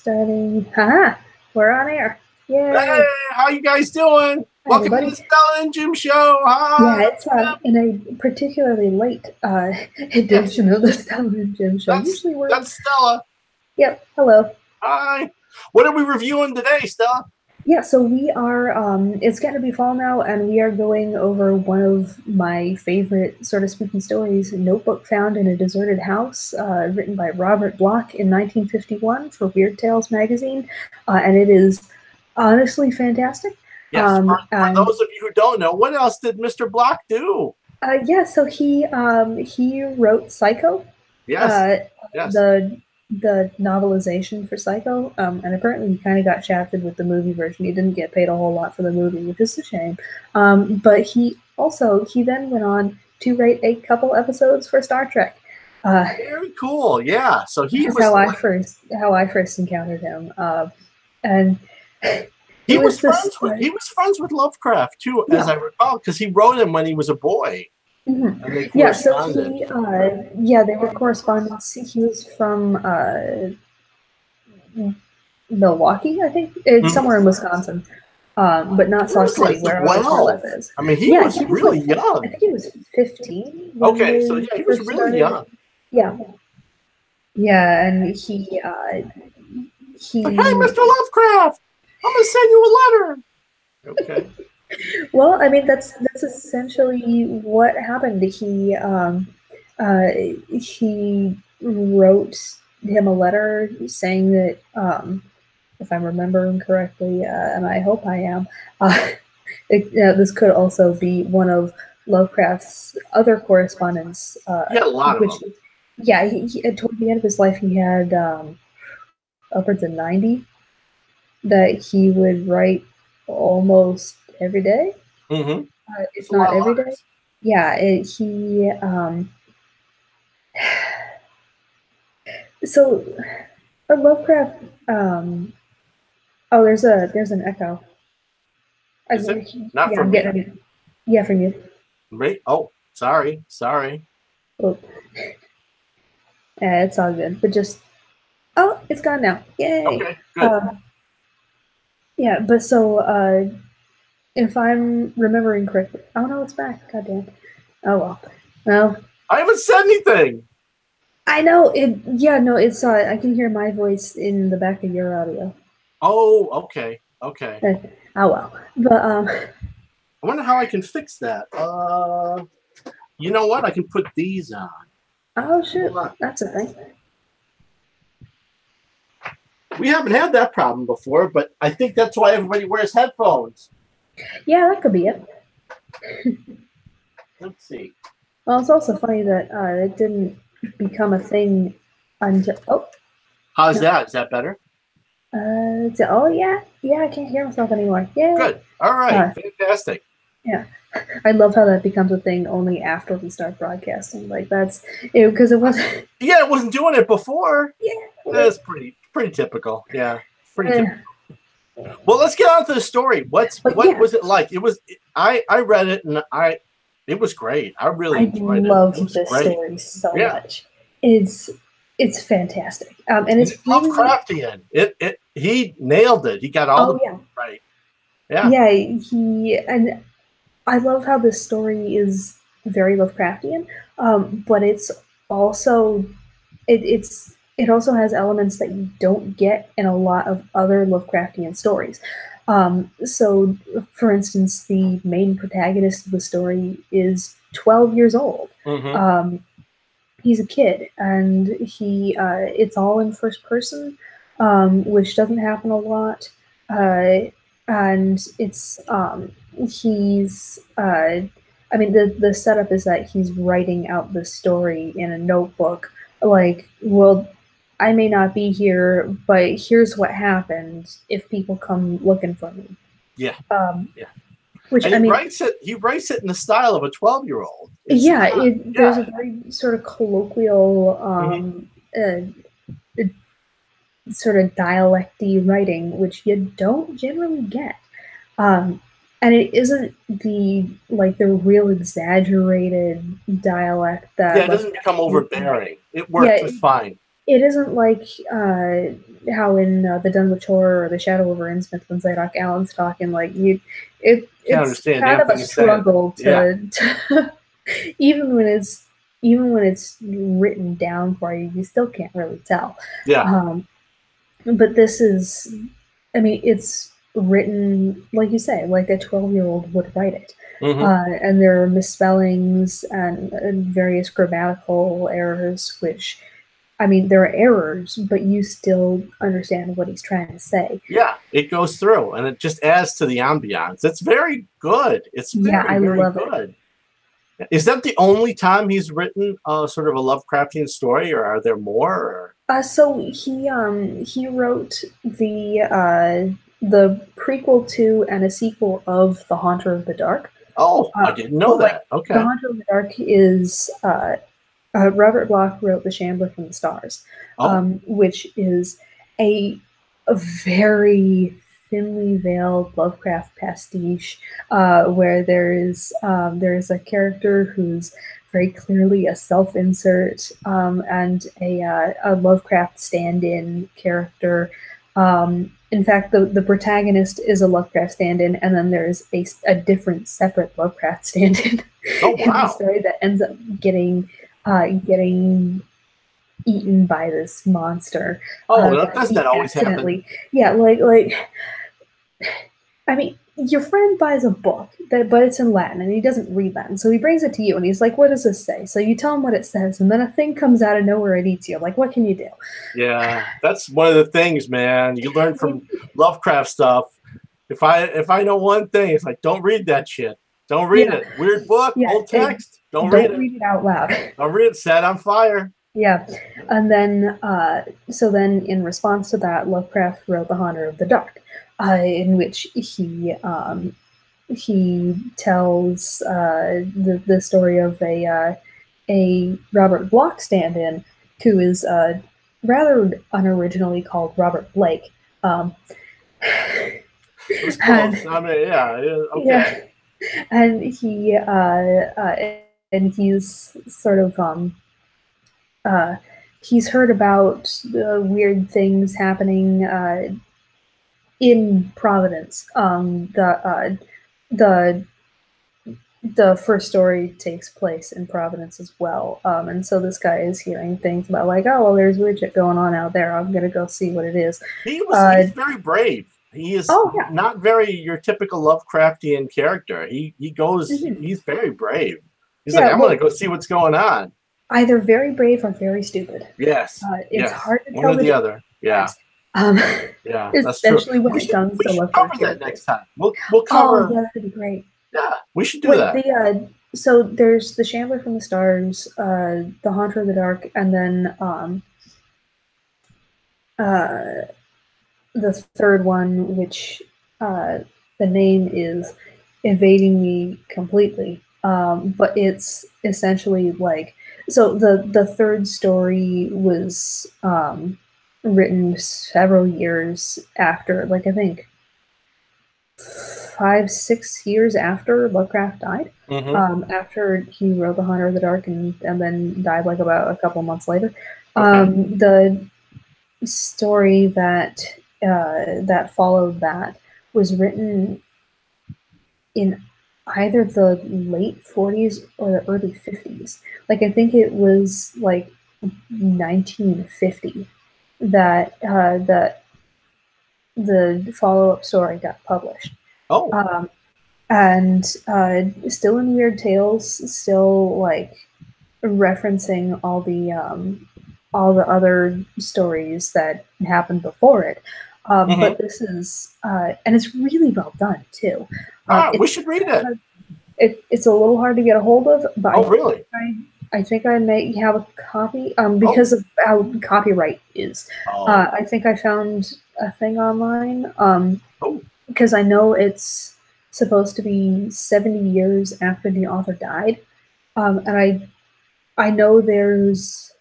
Starting. Haha! We're on air. Yay! Hey, how you guys doing? Welcome to the Stella and Jim Show. Hi. Yeah, it's in a particularly late edition of the Stella and Jim Show. Usually that's Stella. Yep. Hello. Hi. What are we reviewing today, Stella? Yeah, so we are, it's getting to be fall now, and we are going over one of my favorite sort of spooky stories, Notebook Found in a Deserted House, written by Robert Bloch in 1951 for Weird Tales magazine, and it is honestly fantastic. Yes, for those of you who don't know, what else did Mr. Bloch do? Yeah, so he wrote Psycho. Yes. Yes. The novelization for Psycho, and apparently he kind of got shafted with the movie version. He didn't get paid a whole lot for the movie, which is a shame. But he then went on to write a couple episodes for Star Trek. Very cool. Yeah. So he was how I first encountered him, and he was friends with Lovecraft too, as I recall, because he wrote him when he was a boy. Mm-hmm. Yeah, so they were correspondents. He was from Milwaukee, I think. It's somewhere in Wisconsin, but not Sauk City, where our life is. I mean, he was really young. I think he was 15. Okay, so yeah, he was really young. Yeah. Yeah, and he hey, Mr. Lovecraft, I'm gonna send you a letter. Okay. Well, I mean, that's essentially what happened. He wrote him a letter saying that, if I'm remembering correctly, and I hope I am, this could also be one of Lovecraft's other correspondence. He had a lot of them. Yeah, he toward the end of his life, he had upwards of 90 that he would write almost every day. Mm-hmm. If not every day. Yeah, so Lovecraft. Oh, there's an echo. Is it? Not from me. Yeah, from you. Right? Oh, sorry. Oh. Yeah, it's all good. But it's gone now. Yay! Okay, good. Yeah, but so if I'm remembering correctly, oh no, it's back. Goddamn. Oh well. I haven't said anything. I know it. Yeah, no, it's. I can hear my voice in the back of your audio. Oh, okay. Oh well, but I wonder how I can fix that. You know what? I can put these on. Oh shit, that's a thing. We haven't had that problem before, but I think that's why everybody wears headphones. Yeah, that could be it. Let's see. Well, it's also funny that it didn't become a thing until. Oh. How's that? Is that better? Yeah, I can't hear myself anymore. Yeah. Good. All right. Fantastic. Yeah, I love how that becomes a thing only after we start broadcasting. Like that's because it wasn't. Yeah, it wasn't doing it before. Yeah. That's pretty typical. Yeah, pretty typical. Well, let's get on to the story. What was it like? I read it and it was great. I really enjoyed it. I loved this story so much. It's fantastic. And it's Lovecraftian. He nailed it. He got all the right. Yeah. Yeah, and I love how this story is very Lovecraftian, but it's also it also has elements that you don't get in a lot of other Lovecraftian stories. So, for instance, the main protagonist of the story is 12 years old. Mm-hmm. He's a kid, and it's all in first person, which doesn't happen a lot. And it's the setup is that he's writing out the story in a notebook. Like, well, I may not be here, but here's what happened if people come looking for me. Yeah. Which he writes it in the style of a 12-year-old. There's a very sort of colloquial, sort of dialecty writing, which you don't generally get. And it isn't the real exaggerated dialect that. Yeah, it doesn't become overbearing. It works just fine. it isn't like how in the Dunwich Horror or the Shadow over Innsmouth when Zadok Allen's talking like you. Can't It's understand kind damn of a thing he's saying. struggle Yeah. to even when it's written down for you, you still can't really tell. Yeah. But this is, I mean, it's written like you say, like a 12-year-old would write it. And there are misspellings and various grammatical errors, which, I mean, there are errors, but you still understand what he's trying to say. Yeah, it goes through, and it just adds to the ambiance. It's very good. It's very, very good. Is that the only time he's written sort of a Lovecraftian story, or are there more? So he wrote the prequel to and a sequel of The Haunter of the Dark. Oh, I didn't know that. Okay. The Haunter of the Dark is Robert Bloch wrote The Shambler from the Stars, which is a very thinly veiled Lovecraft pastiche, where there is a character who's very clearly a self-insert and a Lovecraft stand-in character. In fact, the protagonist is a Lovecraft stand-in, and then there's a different, separate Lovecraft stand-in in the story that ends up getting eaten by this monster. Doesn't that always happen? Yeah, like I mean, your friend buys a book, but it's in Latin, and he doesn't read Latin, so he brings it to you, and he's like, "What does this say?" So you tell him what it says, and then a thing comes out of nowhere and eats you. Like, what can you do? Yeah, that's one of the things, man. You learn from Lovecraft stuff. If I know one thing, it's like, don't read that shit. Don't read it. Weird book, old text. Don't read it. Don't read it out loud. Don't read it. Set on fire. Yeah, and then so then in response to that, Lovecraft wrote The Haunter of the Dark, in which he tells the story of a Robert Bloch stand-in who is rather unoriginally called Robert Blake. It was close. I mean, okay. Yeah, and he's sort of he's heard about weird things happening in Providence. The first story takes place in Providence as well, and so this guy is hearing things about like, oh well, there's weird shit going on out there. I'm gonna go see what it is. He's very brave. He is not very your typical Lovecraftian character. He goes. He's very brave. He's like, I'm gonna go see what's going on. Either very brave or very stupid. Yes, it's hard to tell one or the other. Yeah. Yeah, especially when it comes to Lovecraft. Cover that next time. We'll cover. Oh, yeah, that'd be great. Yeah, we should do that. So there's The Shambler from the Stars, The Haunter of the Dark, and then the third one, which the name is evading me completely. But it's essentially like, so the third story was written several years after, like I think 5-6 years after Lovecraft died. After he wrote The Haunter of the Dark and then died like about a couple months later. The story that that followed that was written in either the late 40s or the early 50s. Like I think it was like 1950 that the follow-up story got published. And still in Weird Tales, still like referencing all the other stories that happened before it. But this is, and it's really well done too. We should read it. It's a little hard to get a hold of, but really? I think I may have a copy because of how copyright is. I think I found a thing online because I know it's supposed to be 70 years after the author died, and I know there's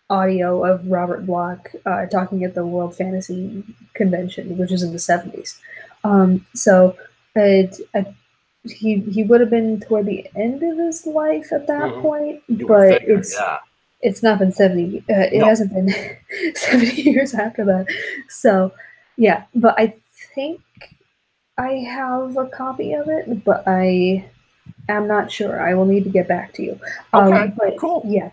audio of Robert Bloch talking at the World Fantasy Convention, which is in the 70s. So he would have been toward the end of his life at that point, but it's not been 70. It No. hasn't been 70 years after that. So, yeah. But I think I have a copy of it, but I am not sure. I will need to get back to you. Okay, But cool. yeah.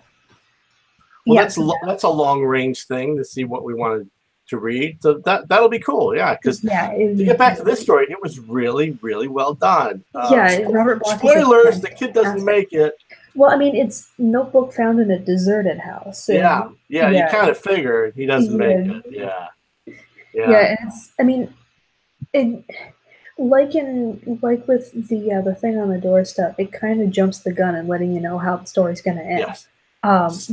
Well, Yeah. that's a long range thing to see what we wanted to read. So that'll be cool. Yeah, because Yeah. to get back to this story, it was really, really well done. Yeah, Robert Bloch is a Spoilers: the kid doesn't make it. Well, I mean, it's notebook found in a deserted house. Yeah, And yeah, you kind of figured he doesn't make yeah, it. Yeah, yeah. yeah. And it's, I mean, it, like with the thing on the doorstep, it kind of jumps the gun and letting you know how the story's going to end. Yes.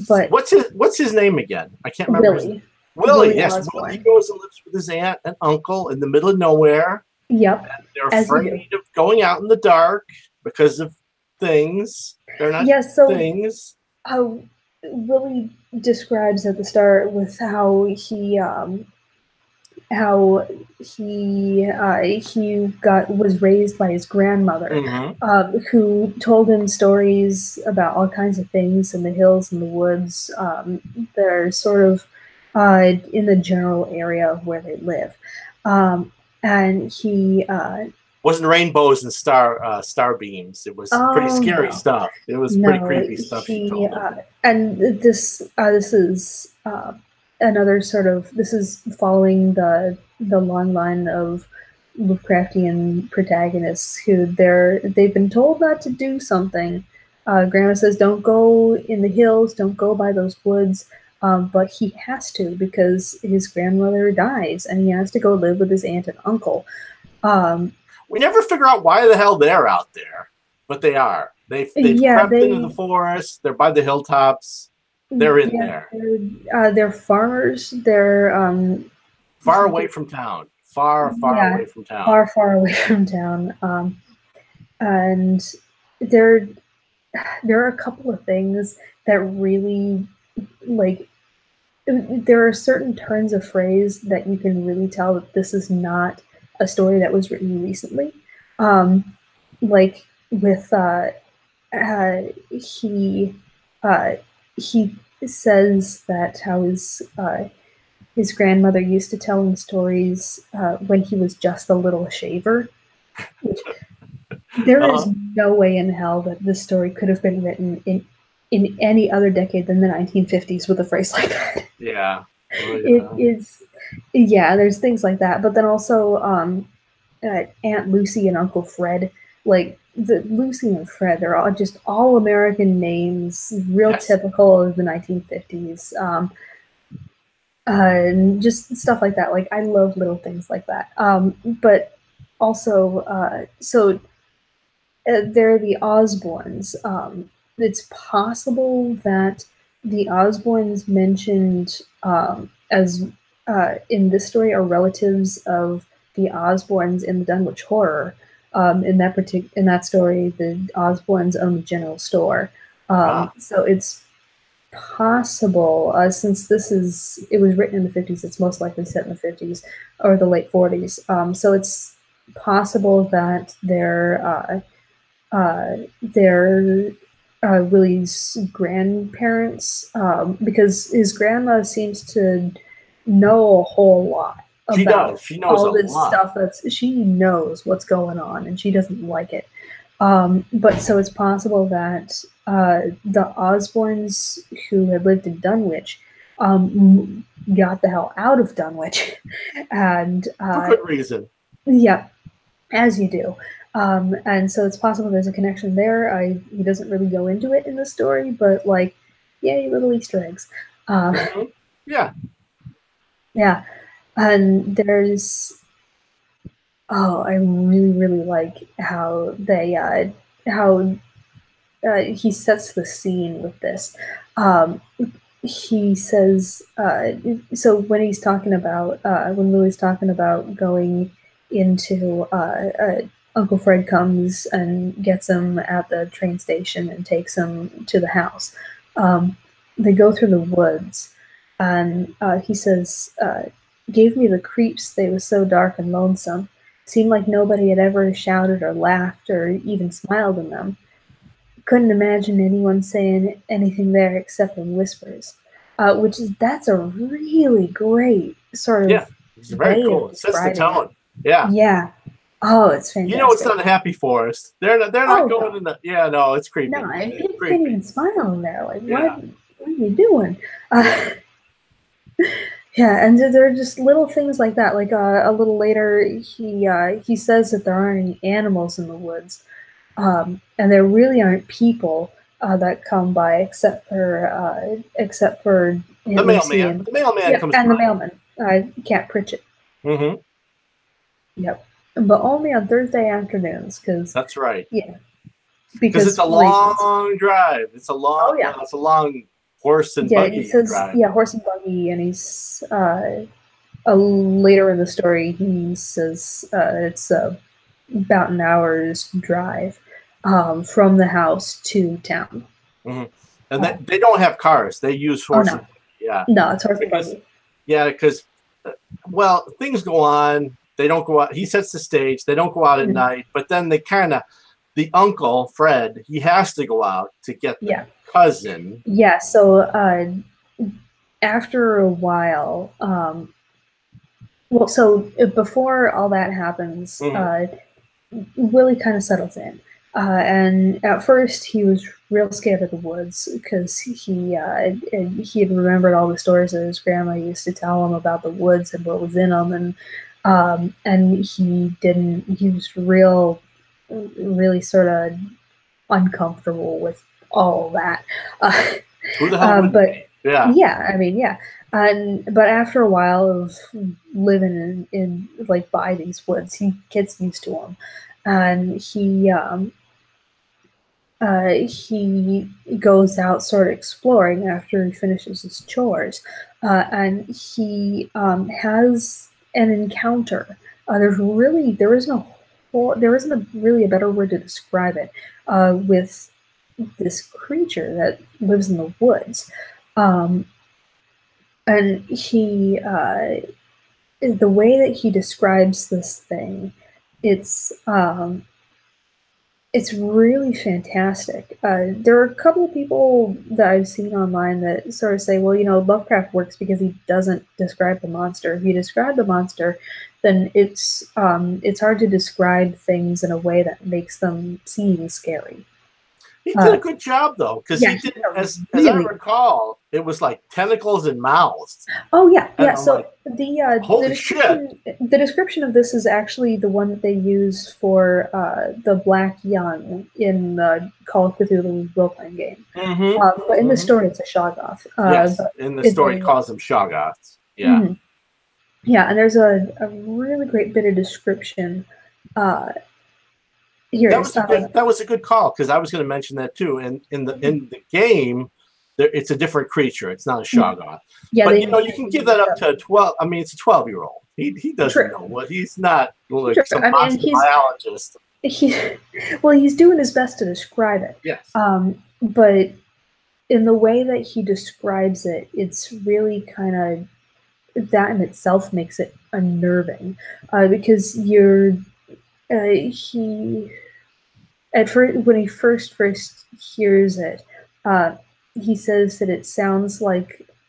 But What's his name again? I can't remember his name. Willie, Willie, yes. Willie Osborne. goes and lives with his aunt and uncle in the middle of nowhere. Yep, And they're as you do. afraid of going out in the dark because of things. They're not things. Willie describes at the start with how he was raised by his grandmother, who told him stories about all kinds of things in the hills and the woods. They're sort of in the general area of where they live, and he wasn't rainbows and star beams. It was pretty scary stuff. It was pretty creepy stuff. She told him. And this is another sort of, this is following the long line of Lovecraftian protagonists who they've been told not to do something. Grandma says, "Don't go in the hills, don't go by those woods," but he has to because his grandmother dies, and he has to go live with his aunt and uncle. We never figure out why the hell they're out there, but they are. They've crept into the forest. They're by the hilltops. They're in there. They're farmers. They're far away from town. Far away from town. Far away from town. And there are a couple of things that really, like, there are certain turns of phrase that you can really tell that this is not a story that was written recently. Like with he says that how his grandmother used to tell him stories when he was just a little shaver. Which, there is no way in hell that this story could have been written in any other decade than the 1950s with a phrase like that. Yeah. It is, yeah, there's things like that. But then also Aunt Lucy and Uncle Fred, like Lucy and Fred, they're all just all American names, real typical of the 1950s. And just stuff like that. Like, I love little things like that. But also, so they're the Osborns. It's possible that the Osborns mentioned as in this story are relatives of the Osborns in the Dunwich Horror. In that story, the Osborns own the general store. So it's possible, since it was written in the 50s, it's most likely set in the 50s or the late 40s. So it's possible that they're Willie's grandparents, because his grandma seems to know a whole lot about she knows all this stuff. She knows what's going on, and she doesn't like it. But so it's possible that the Osborns who had lived in Dunwich got the hell out of Dunwich, and for good reason. Yeah, as you do. And so it's possible there's a connection there. He doesn't really go into it in the story, but like, yay, little Easter eggs. Yeah. Yeah. And there's, I really, really like how he sets the scene with this. He says, so when he's talking about, when Louie's talking about going into, Uncle Fred comes and gets him at the train station and takes him to the house. They go through the woods, and he says, gave me the creeps, they were so dark and lonesome. Seemed like nobody had ever shouted or laughed or even smiled in them. couldn't imagine anyone saying anything there except in whispers. That's a really great sort of it's very way cool. of It sets the describing it. tone. Yeah. Yeah. Oh, it's You know it's fantastic. not a happy forest. They're not Oh going no. in the no, it's No, creepy. and It's people can't creepy. even smile in there. Like, Yeah. what are you doing? Yeah, and there are just little things like that. Like a little later, he says that there aren't any animals in the woods, and there really aren't people that come by except for The Aunt Lucy mailman. and The mailman yep, comes and the by. mailman, Cat Pritchett. Mm-hmm. Yep, but only on Thursday afternoons, That's right. yeah, Because it's because a reasons. long drive. It's a long Oh yeah, it's a long horse and yeah. It buggy says drive. yeah, horse and buggy, and he's later in the story he says it's about an hour's drive from the house to town. Mm-hmm. And Uh, they don't have cars. They use oh horse and no, buggy. Yeah. no, it's horse and Because buggy. because well, things go on. They don't go out. He sets the stage. They don't go out at Mhm. night, but then they kind of the uncle Fred. He has to go out to get the Yeah, cousin. yeah. So after a while, before all that happens, Mm-hmm. Willie kind of settles in. And at first, he was real scared of the woods because he had remembered all the stories that his grandma used to tell him about the woods and what was in them, and he didn't. He was really sort of uncomfortable with all that. Uh, Who the hell wouldn't but be? Yeah. yeah, I mean, yeah. And but after a while of living in like by these woods, he gets used to them, and he goes out sort of exploring after he finishes his chores, and he has an encounter. There isn't really a better word to describe it with this creature that lives in the woods, um, and the way that he describes this thing, it's um, it's really fantastic. There are a couple of people that I've seen online that sort of say, well, Lovecraft works because he doesn't describe the monster. If you describe the monster, then it's hard to describe things in a way that makes them seem scary. He did a Uh, good job though, because yeah, he he did did a as I really. recall, it was like tentacles and mouths. Oh yeah, And yeah. I'm So like, the holy shit. description of this is actually the one that they use for the Black Young in the Call of Cthulhu role playing game. Mm-hmm. But in the Mm-hmm. story, it's a Shoggoth. Yes. But In the it, story he they, calls them Shoggoths. Yeah. mhm. Yeah, and there's a really great bit of description. Uh, Here it is. That was a good call, because I was going to mention that too. And in the game, it's a different creature. It's not a Shoggoth. Yeah, But they you can give that up to a 12. I mean, it's a 12-year-old. He doesn't true. know what he's not like True. some I mean, monster biologist. he well, he's doing his best to describe it. Yes. But in the way that he describes it, it's really kind of that in itself makes it unnerving, because he at first when he first hears it, uh, he says that it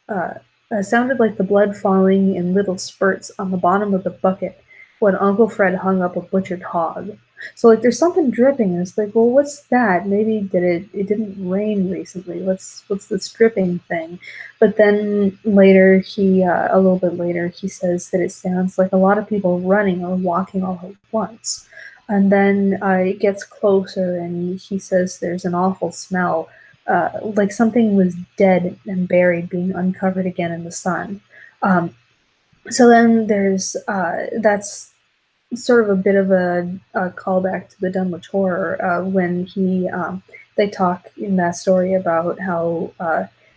uh, sounded like the blood falling in little spurts on the bottom of the bucket when Uncle Fred hung up a butchered hog. So like there's something dripping, and it's like, well, what's that? Maybe it didn't rain recently. What's this dripping thing? But then later a little bit later he says that it sounds like a lot of people running or walking all at once. And then it gets closer, and he says there's an awful smell, like something was dead and buried, being uncovered again in the sun. Um, so then that's sort of a bit of a callback to the Dunwich Horror when they talk in that story about how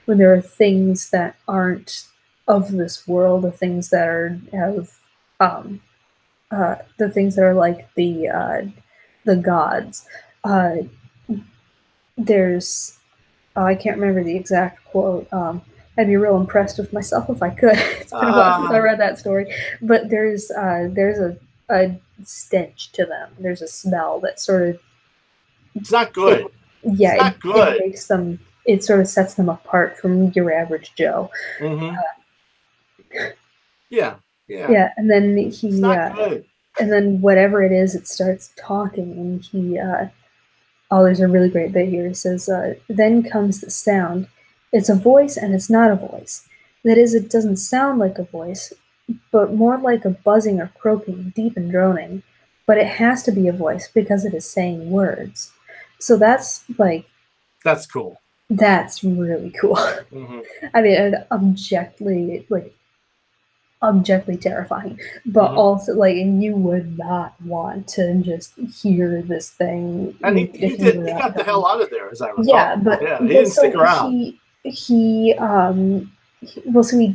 when there are things that aren't of this world, the things that um, the things that are like the gods. Uh, there's I can't remember the exact quote. I'd be real impressed with myself if I could. It's been a while since I read that story, but there's a stench to them. There's a smell that sort of It's not good. Yeah, It's not it good. makes them. It sort of sets them apart from your average Joe. Mm-hmm. Yeah, yeah. Yeah, and then It's not good. and then whatever it is, it starts talking, and oh, there's a really great bit here. He says, "Then comes the sound. It's a voice, and it's not a voice. That is, it doesn't sound like a voice, but more like a buzzing or croaking, deep and droning. But it has to be a voice because it is saying words." So that's like That's cool. that's really cool. Mm-hmm. I mean, objectively terrifying, but Mm-hmm. also like, and you would not want to just hear this thing And if you were he that got the dumb. hell out of there, as I Yeah, recall. Yeah, he but didn't so stick around. well, so he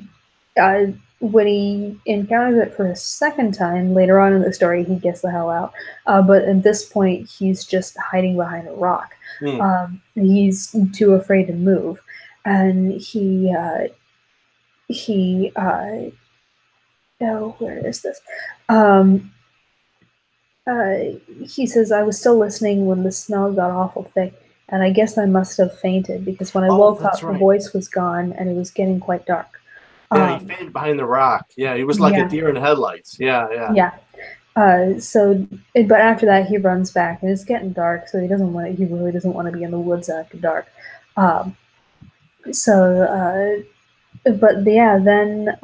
when he encounters it for a second time later on in the story, he gets the hell out. But at this point, he's just hiding behind a rock. Mm. He's too afraid to move, and he oh, where is this? Um, he says, "I was still listening when the smell got awful thick, and I guess I must have fainted because when I Oh, woke that's up, the right. voice was gone and it was getting quite dark." Yeah, he Um, fainted behind the rock. Yeah, he was like a yeah, deer in headlights. Yeah, yeah. yeah. But after that, he runs back, and it's getting dark, so he doesn't want to. He really doesn't want to be in the woods after dark. Um, so, but yeah, then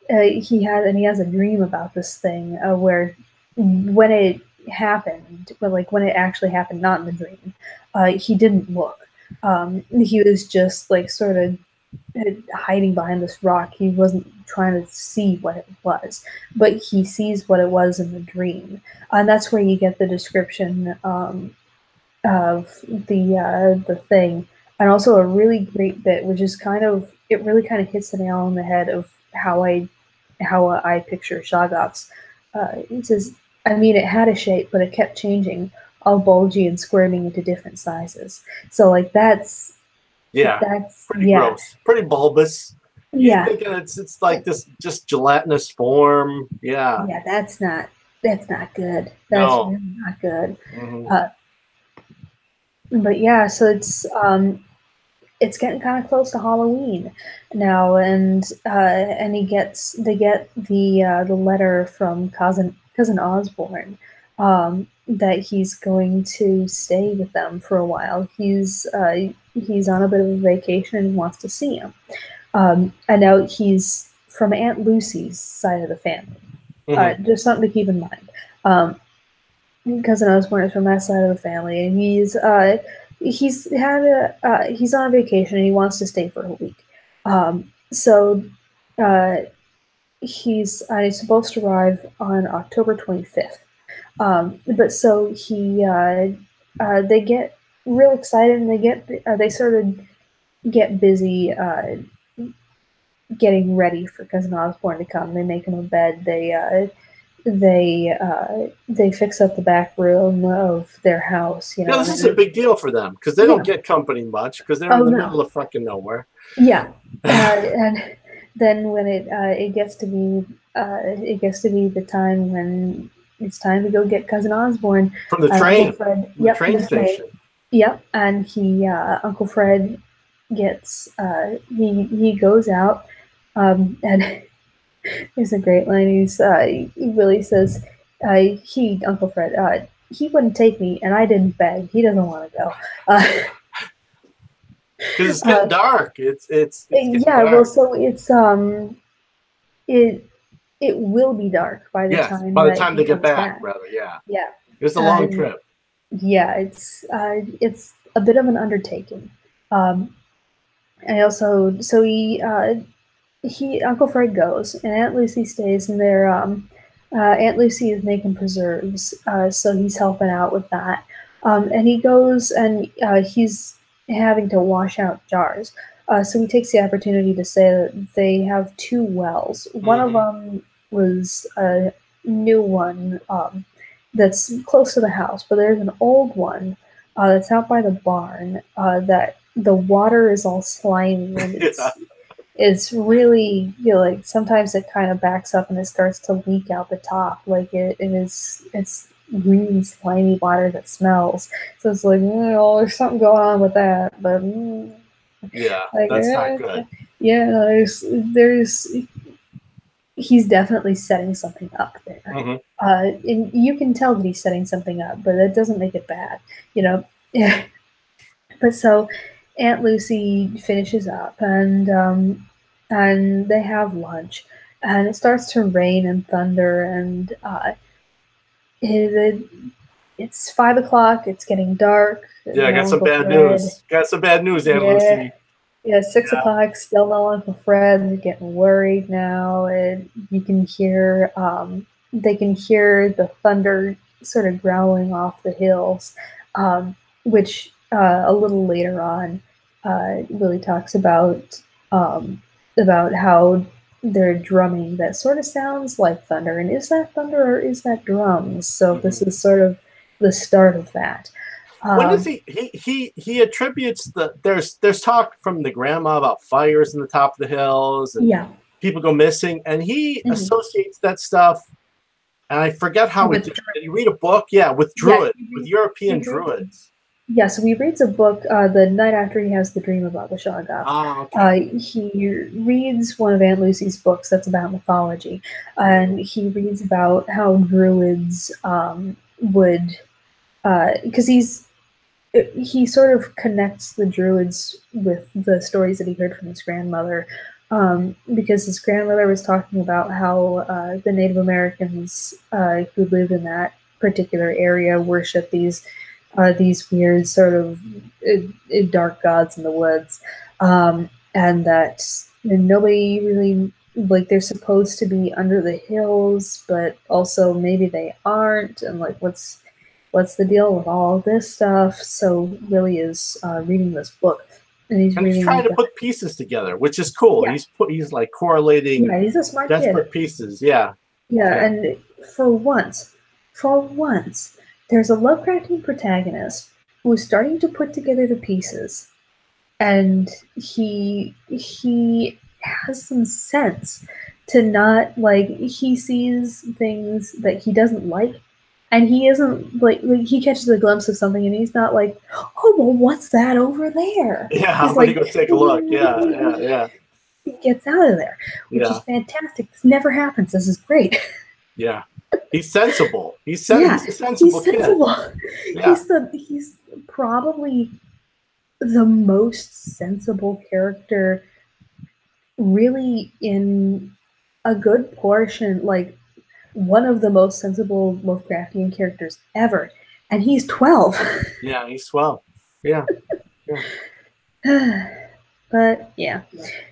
he has a dream about this thing where when it happened, but like when it actually happened, not in the dream, he didn't look. He was just like sort of hiding behind this rock. He wasn't trying to see what it was, but he sees what it was in the dream, and that's where you get the description of the thing, and also a really great bit, which is it really kind of hits the nail on the head of how I picture Shoggoths. It says, "I mean, it had a shape, but it kept changing, all bulgy and squirming into different sizes." So, like, Yeah, pretty yeah, gross, pretty bulbous. You yeah, thinking it's like this just gelatinous form? Yeah, yeah. That's not good. That's no. really not good. Mm-hmm. Uh, but yeah, so it's getting kind of close to Halloween now, and they get the letter from cousin Osborne, that he's going to stay with them for a while. He's on a bit of a vacation and wants to see him. And now he's from Aunt Lucy's side of the family. Mm-hmm. Just something to keep in mind. Cousin Osborne is from that side of the family, and he's on a vacation and he wants to stay for a week. So uh, he's supposed to arrive on October 25th. But so they get real excited, and they sort of get busy getting ready for cousin Osborne to come. They make him a bed. They fix up the back room of their house, Yeah, this is a big deal for them because they don't yeah. get company much because they're Oh in the no. middle of fucking nowhere. Yeah. And then when it gets to be the time when it's time to go get cousin Osborne, From the Uncle train, Fred. from the Yep, train the train. station. Yep, and Uncle Fred gets he goes out, and there's a great line. He really says, Uncle Fred, he wouldn't take me, and I didn't beg. He doesn't want to go. Because it's getting dark. It's getting Yeah, well, dark. so it it will be dark by the Yes, time by the that time he they get comes back, back. rather. Yeah, Yeah, it's a long and trip. yeah, it's a bit of an undertaking. Um, and also, so he Uncle Fred goes, and Aunt Lucy stays, and Aunt Lucy is making preserves, so he's helping out with that. And he goes, and he's having to wash out jars. So he takes the opportunity to say that they have two wells. One of Mm-hmm. them was a new one, that's close to the house, but there's an old one that's out by the barn, that the water is all slimy, and Yeah. it's really, like, sometimes it kind of backs up and it starts to leak out the top. Like, it's green, slimy water that smells. So it's like, oh, there's something going on with that. But yeah, like, that's not good. Yeah, there's he's definitely setting something up there. And you can tell that he's setting something up, but that doesn't make it bad, you know. Yeah. But so Aunt Lucy finishes up, and they have lunch, and it starts to rain and thunder, and it's 5 o'clock. It's getting dark. Yeah, I got No some Uncle bad Fred. news. Got some bad news, Aunt Yeah, Lucy. yeah. Six Yeah. o'clock. Still no Uncle Fred. They're getting worried now, and you can hear. They can hear the thunder sort of growling off the hills, which a little later on, Willie talks about how they're drumming that sort of sounds like thunder. And is that thunder or is that drums? So this is sort of the start of that. When does he attributes there's talk from the grandma about fires in the top of the hills and people go missing, and he associates that stuff, and I forget how he did you read a book? Yeah, with druids, with European druids. Yeah, so he reads a book the night after he has the dream about the Shoggoths. He reads one of Aunt Lucy's books that's about mythology, and he reads about how druids would, because he sort of connects the druids with the stories that he heard from his grandmother, because his grandmother was talking about how the Native Americans who lived in that particular area worship these weird sort of dark gods in the woods, and that nobody really, like, they're supposed to be under the hills, but also maybe they aren't, and like what's the deal with all this stuff? So Willie is reading this book, and he's trying to put pieces together, which is cool. Yeah. He's like correlating. Yeah, he's a smart desperate kid. Pieces. Yeah. Yeah, and for once, there's a Lovecraftian protagonist who is starting to put together the pieces, and he has some sense to not, like, he sees things that he doesn't like, and he isn't like he catches a glimpse of something and he's not like, oh well, what's that over there? Yeah, He's I'm like, gonna go take a look. Yeah. He gets out of there, which is fantastic. This never happens. This is great. Yeah. He's sensible. He's a sensible kid. Yeah. He's probably the most sensible character, really, in a good portion, like one of the most sensible Lovecraftian characters ever, and he's 12. Yeah, he's 12. Yeah. But yeah,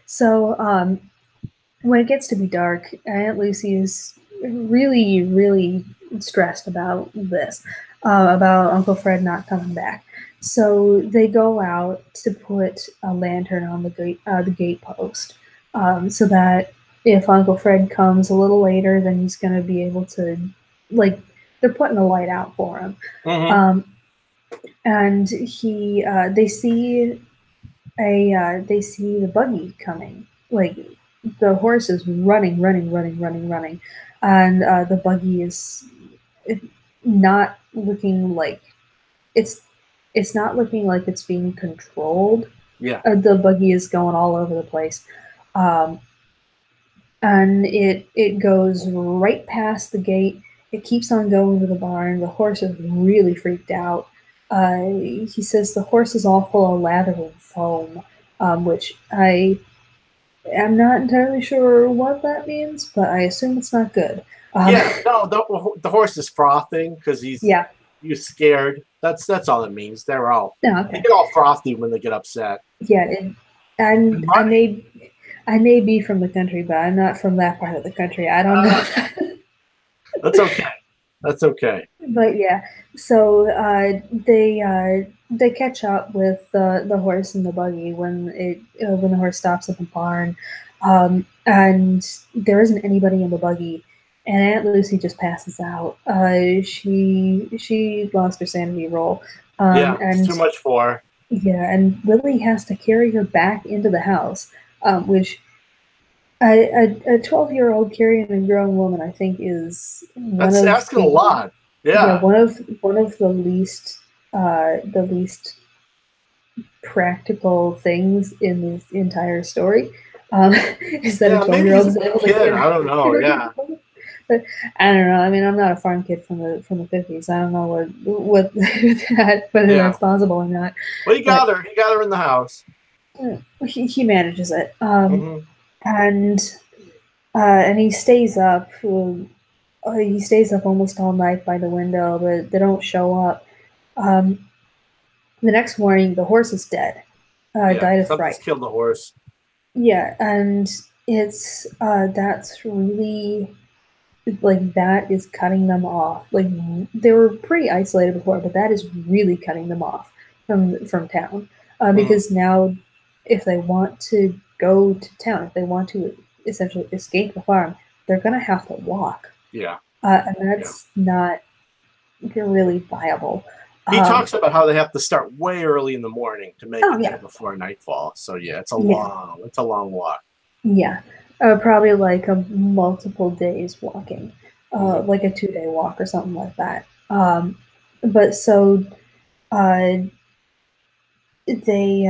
so when it gets to be dark, Aunt Lucy is really, really stressed about this, about Uncle Fred not coming back. So they go out to put a lantern on the gate post, so that if Uncle Fred comes a little later, then he's going to be able to, like, they're putting a light out for him. And they see the buggy coming, like the horse is running, and the buggy is not looking like it's not looking like it's being controlled. Yeah, the buggy is going all over the place, and it goes right past the gate. It keeps on going to the barn. The horse is really freaked out. He says the horse is all full of lather and foam, which I am not entirely sure what that means, but I assume it's not good. No, the horse is frothing because he's scared. That's all it means. They get all frothy when they get upset. Yeah, and I may be from the country, but I'm not from that part of the country. I don't know. That's okay. That's okay. But yeah, so they catch up with the horse and the buggy when the horse stops at the barn, and there isn't anybody in the buggy, and Aunt Lucy just passes out. She lost her sanity roll. And it's too much for her. Yeah, and Willie has to carry her back into the house, which a 12-year-old carrying a grown woman, I think, is that's asking a lot. Yeah. One of the least practical things in this entire story is that a Yeah, maybe he's 12-year-old a is good able to kid. I carry. don't know. Yeah. But I don't know. I mean, I'm not a farm kid from the 50s. I don't know whether Yeah. that's possible or not. Well, he But got her. He got her in the house. he manages it. Hmm. And and he stays up. He stays up almost all night by the window, but they don't show up. Um, the next morning, the horse is dead. Yeah. Died of Something's fright. killed the horse. Yeah, and it's that's really like that is cutting them off. Like they were pretty isolated before, but that is really cutting them off from town. Hmm. Because now, if they want to go to town, if they want to essentially escape the farm, they're gonna have to walk, Yeah. and Yeah. that's not really viable. He Um, talks about how they have to start way early in the morning to make oh it yeah, there before nightfall. So yeah, yeah, it's a long walk. yeah. Probably like a multiple days walking, Hmm. like a 2-day walk or something like that. But so uh, they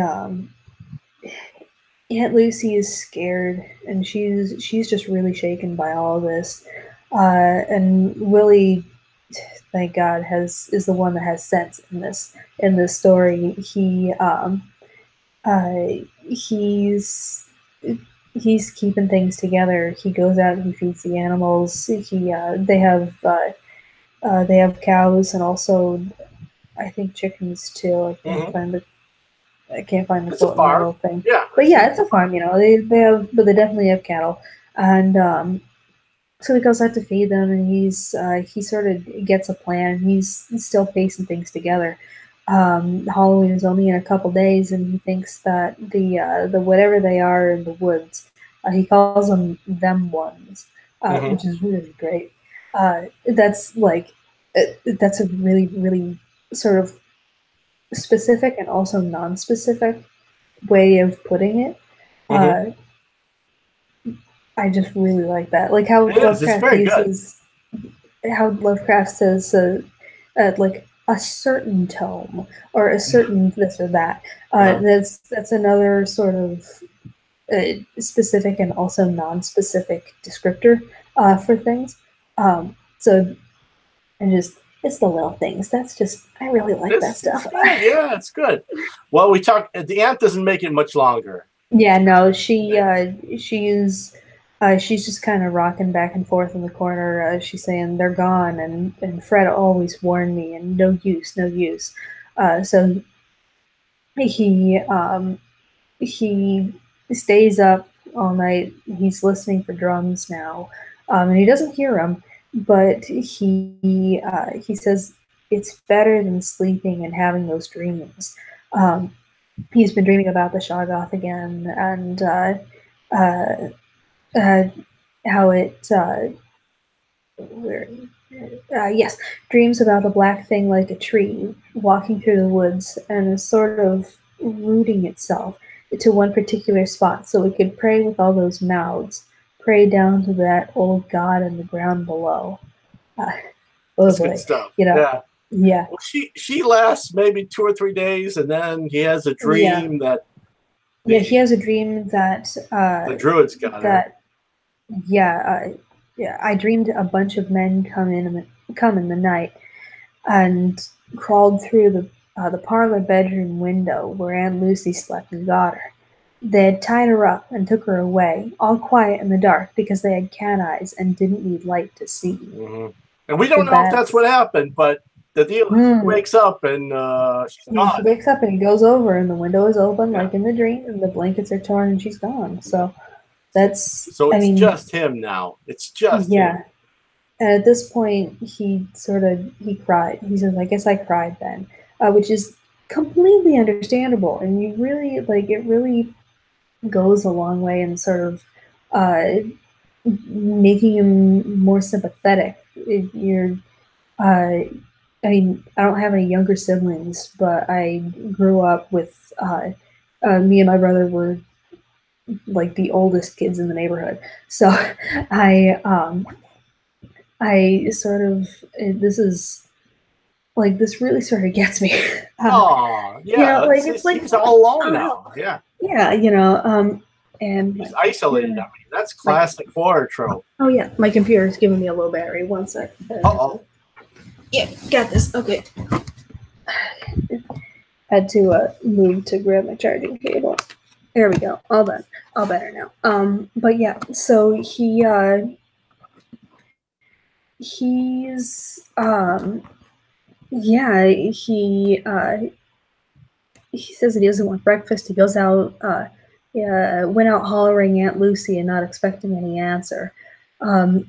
Aunt Lucy is scared, and she's just really shaken by all this. And Willie, thank God, has is the one that has sense in this story. Uh, he's he's keeping things together. He goes out and he feeds the animals. They have cows and also I think chickens too. Hmm. I can't find the It's a quote in my farm. little thing. Yeah, I But see yeah, the it's a farm. farm. You know, they definitely have cattle, and so he goes out to feed them, and he sort of gets a plan. He's still pacing things together. Halloween is only in a couple days, and he thinks that the whatever they are in the woods, he calls them ones, Hmm. which is really great. That's a really sort of specific and also non-specific way of putting it. Hmm. Uh, I just really like that. Like how It is. It's Lovecraft very good. uses how Lovecraft says like a certain tome or a Yeah. certain this or that. Uh-huh. That's another sort of specific and also non-specific descriptor for things. So and just it's the little things. That's just I really like that It's stuff. good. Yeah, it's good. Well, we talk. The aunt doesn't make it much longer. Yeah, no, There. she's just kind of rocking back and forth in the corner. She's saying they're gone, and Fred always warned me, and no use, no use. So he he stays up all night. He's listening for drums now, and he doesn't hear them, but he says it's better than sleeping and having those dreams. Um, he's been dreaming about the Shoggoth again, and uh, uh, how it where yes, dreams about the black thing like a tree walking through the woods and is sort of rooting itself to one particular spot so it could pray with all those mouths, pray down to that old god in the ground below. Uh, oh That's good boy, stuff. you know, Yeah. yeah, Well, she lasts maybe 2 or 3 days, and then he has a yeah, dream that yeah. the He has a dream the druids got her. that yeah, yeah. I dreamed a bunch of men come in the night and crawled through the parlor bedroom window where Aunt Lucy slept and got her. They had tied her up and took her away, all quiet in the dark because they had cat eyes and didn't need light to see. Hmm. And we don't know if that's That's what happened, but the deal is he mm. wakes up and she's He gone. wakes up and he goes over and the window is open Yeah. like in the dream and the blankets are torn and she's gone. Yeah. So that's So I it's mean, just him now. It's just him. yeah. And at this point, he cried. He says, "I guess I cried then," which is completely understandable, and you really like it. Really goes a long way in sort of uh, making him more sympathetic. If you're, I mean, I don't have any younger siblings, but I grew up with me and my brother were like the oldest kids in the neighborhood, so I I sort of, this is, like, this really sort of gets me. Oh, You know, yeah, like, it's like, he's all alone oh, no. now. Yeah. Yeah, you know, and He's my isolated. I computer, mean, that's my, classic horror trope. oh yeah, my computer's giving me a low battery. One sec. Uh-oh. Yeah, got this. Okay. Had to move to grab my charging cable. There we go. All done. All better now. But yeah, so he's yeah, he says that he doesn't want breakfast. He goes out, went out hollering Aunt Lucy and not expecting any answer.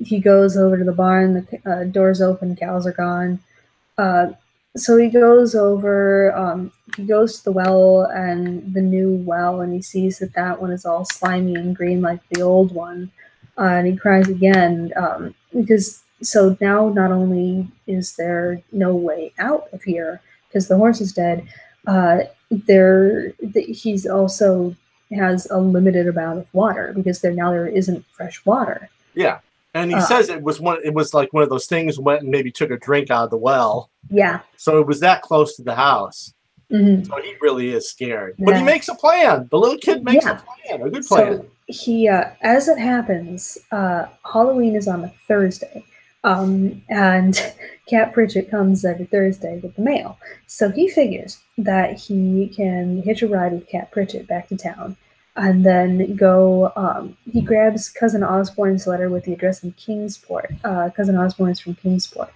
He goes over to the barn. The door's open. Cows are gone. Uh, so he goes over. He goes to the well and the new well, and he sees that that one is all slimy and green like the old one. And he cries again because so now not only is there no way out of here because the horse is dead, uh, he's also has a limited amount of water because there isn't fresh water. Yeah. And he says it was like one of those things went and maybe took a drink out of the well. Yeah. So it was that close to the house. Mm-hmm. So he really is scared. But he makes a plan. The little kid makes a plan, a good plan. So he, as it happens, Halloween is on a Thursday. And Cat Pritchett comes every Thursday with the mail. So he figures that he can hitch a ride with Cat Pritchett back to town and then go. He grabs Cousin Osborne's letter with the address in Kingsport. Cousin Osborne is from Kingsport.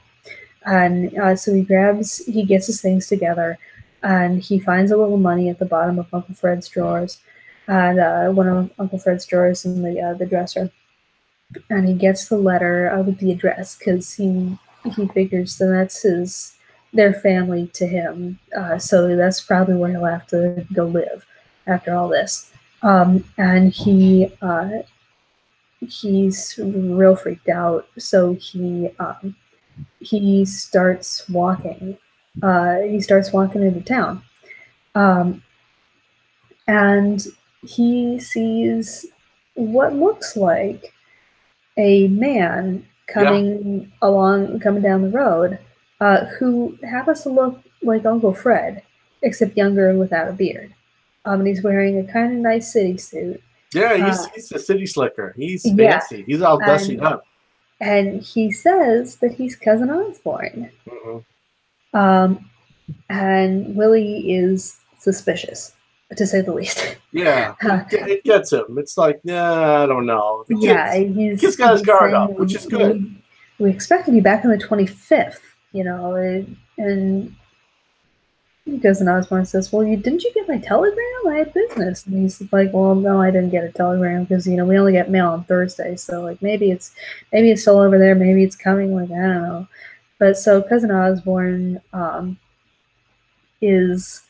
And so he gets his things together and he finds a little money at the bottom of Uncle Fred's drawers. And one of Uncle Fred's drawers in the dresser. And he gets the letter with the address because he figures that that's their family to him. So that's probably where he'll have to go live after all this. And he's real freaked out. So he starts walking. He starts walking into town. And he sees what looks like a man coming down the road, who happens to look like Uncle Fred, except younger and without a beard. And he's wearing a kind of nice city suit. Yeah, he's a city slicker. He's fancy. Yeah. He's all dustied up. And he says that he's Cousin Osborne. Mm-hmm. And Willie is suspicious, to say the least. Yeah, it gets him. It's like, yeah, I don't know. He's got his guard up, which is good. We expected you back on the 25th, you know, and Cousin Osborne says, well, didn't you get my telegram? I had business. And he's like, well, no, I didn't get a telegram because, you know, we only get mail on Thursday. So, like, maybe it's still over there. Maybe it's coming. Like, I don't know. But so Cousin Osborne is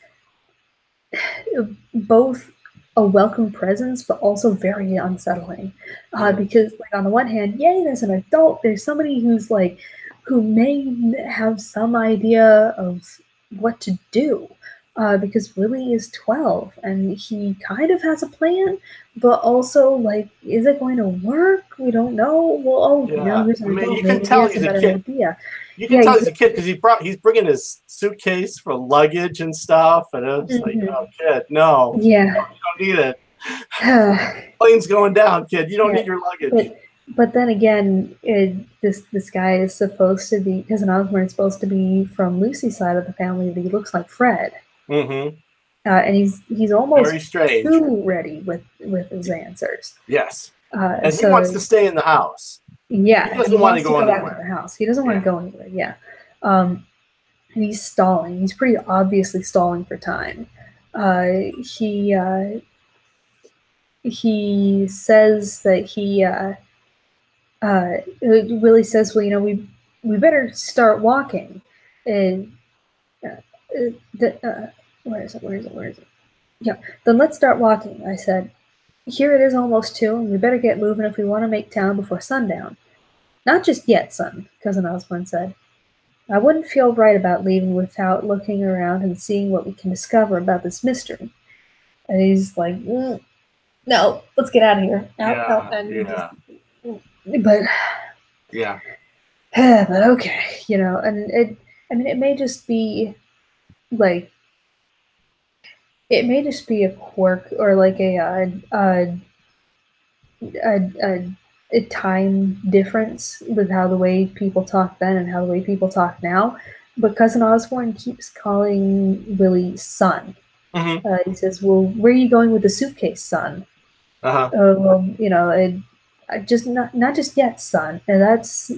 both a welcome presence, but also very unsettling. Because, like, on the one hand, yay, there's an adult. There's somebody who may have some idea of what to do. Because Willie is 12 and he kind of has a plan, but also, like, is it going to work? We don't know. Well, you can tell he's a kid. Idea. You can tell he's a kid because he's bringing his suitcase for luggage and stuff, and it's like, oh, kid, no, you don't need it. Plane's going down, kid. You don't need your luggage. But then again, this guy is supposed to be, Cousin Osborne is supposed to be from Lucy's side of the family, but he looks like Fred. Mm-hmm. And he's almost very strange. Too ready with his answers. Yes. And he wants to stay in the house. Yeah. He doesn't want to go back to the house. He doesn't want to go anywhere. Yeah. And he's stalling. He's pretty obviously stalling for time. He says that Willie says, well, you know, we better start walking. And where is it? Yeah, then let's start walking, I said. Here it is almost 2, and we better get moving if we want to make town before sundown. Not just yet, son, Cousin Osborne said. I wouldn't feel right about leaving without looking around and seeing what we can discover about this mystery. And he's like, no, let's get out of here. But But okay, and I mean, it may just be like it may just be a quirk or like a time difference with how the way people talk then and how the way people talk now. But Cousin Osborne keeps calling Willie son. Mm-hmm. He says, "Well, where are you going with the suitcase, son?" Uh-huh. Well, just not just yet, son. And that's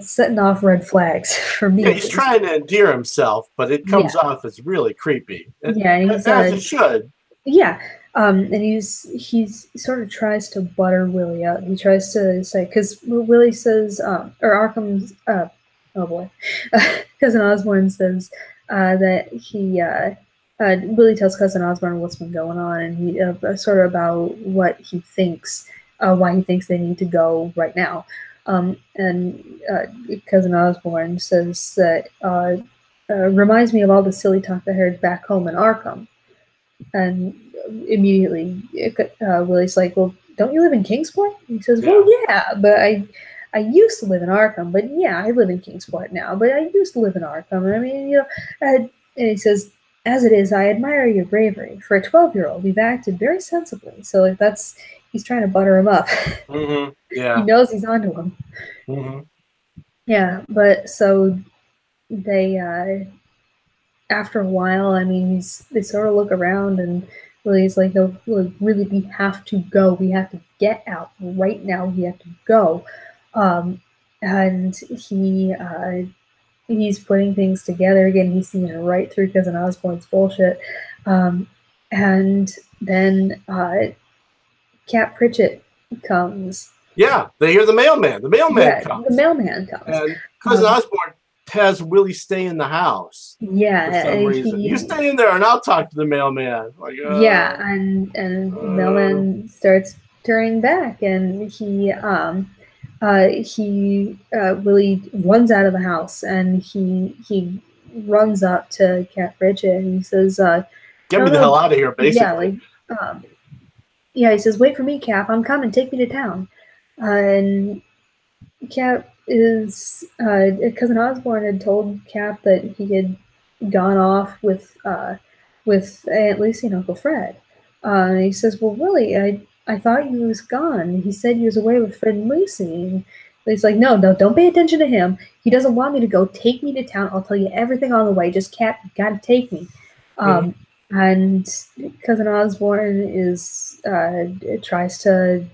setting off red flags for me Yeah, at he's least. trying to endear himself, but it comes Yeah, off as really creepy, yeah, and he's as it should. yeah, and he's sort of tries to butter Willie up. He tries to say because Willie says, or Arkham's, oh boy, Cousin Osborne says that Willie tells Cousin Osborne what's been going on, and he sort of about what he thinks, why he thinks they need to go right now. And Cousin Osborne says that reminds me of all the silly talk I heard back home in Arkham. And immediately, Willie's like, "Well, don't you live in Kingsport?" And he says, "Well, Yeah. yeah, but I used to live in Arkham, but yeah, I live in Kingsport now, but I used to live in Arkham. I mean, and he says, as it is, I admire your bravery. For a 12-year-old, you've acted very sensibly. So like he's trying to butter him up. Mm-hmm. He Yeah. knows he's onto him. Mm-hmm. Yeah, but so they after a while, I mean, they sort of look around and Willie's like, no, really, we have to go. We have to get out right now. We have to go. And he's putting things together again. He's seeing right through Cousin Osborne's bullshit. And then Cat Pritchett comes. Yeah, they hear the mailman. The mailman Yeah, comes. the mailman comes. And Cousin Osborne has Willie stay in the house. Yeah, For some reason. You stay in there and I'll talk to the mailman. Like, yeah, and mailman starts turning back, and Willie runs out of the house, and he runs up to Cat Bridget, and he says, "Get no, me the hell out of here!" Basically, yeah, he says, "Wait for me, Cap. I'm coming. Take me to town." And Cap is Cousin Osborne had told Cap that he had gone off with Aunt Lucy and Uncle Fred. And he says, "Well, really, I thought you was gone. He said you was away with Fred and Lucy." And he's like, "No, don't pay attention to him. He doesn't want me to go. Take me to town. I'll tell you everything on the way. Just Cap, you gotta take me." And Cousin Osborne is tries to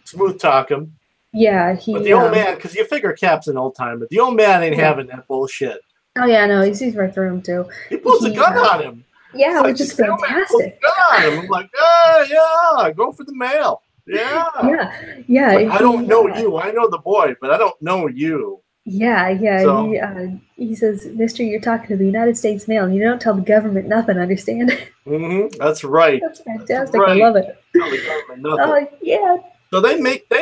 smooth talk him. Yeah, but the old man, because you figure Cap's an old timer, the old man ain't having that bullshit. Oh yeah, no, he sees right through him too. He pulls a gun on him. Yeah, which is fantastic. Gun on him. I'm like, yeah, go for the mail. Yeah. Yeah. Like, I don't know you. I know the boy, but I don't know you. Yeah. So, he says, "Mister, you're talking to the United States Mail, and you don't tell the government nothing, understand?" That's right. That's fantastic. That's right. I love it. Tell the government nothing. Oh, yeah. So they